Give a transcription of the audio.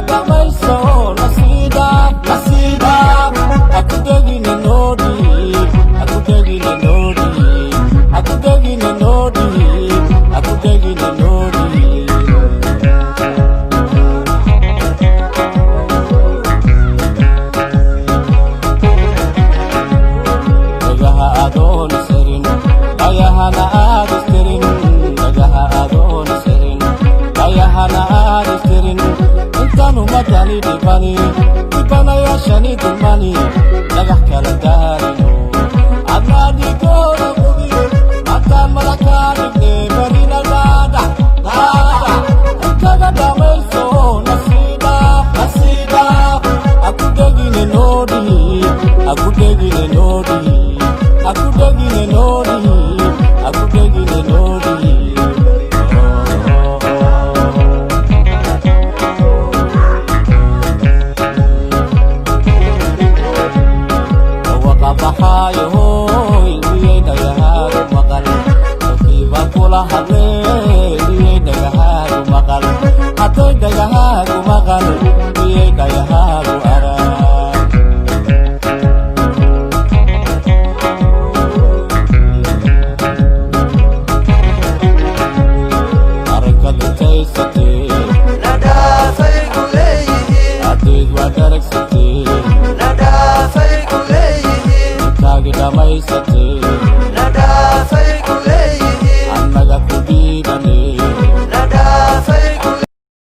dhamayso nasiida aku tegine noodi aku tegine noodi aku tegine noodi aku tegine noodi dagaha adoon sirin ayahana adistirin dagaha adoon sirin ayahana adistirin intanu matani dibanaya shani dulmani dhagax kala daarino adnadigooda qubi mataan malakaa dhigne barinagaada kaga dhamayso nasiida aku tegine noodi aku tegine noodi aku tegine noodi aku tegine noodi Bahayo ilmiyay dayaharu makal Nakiba kula hadle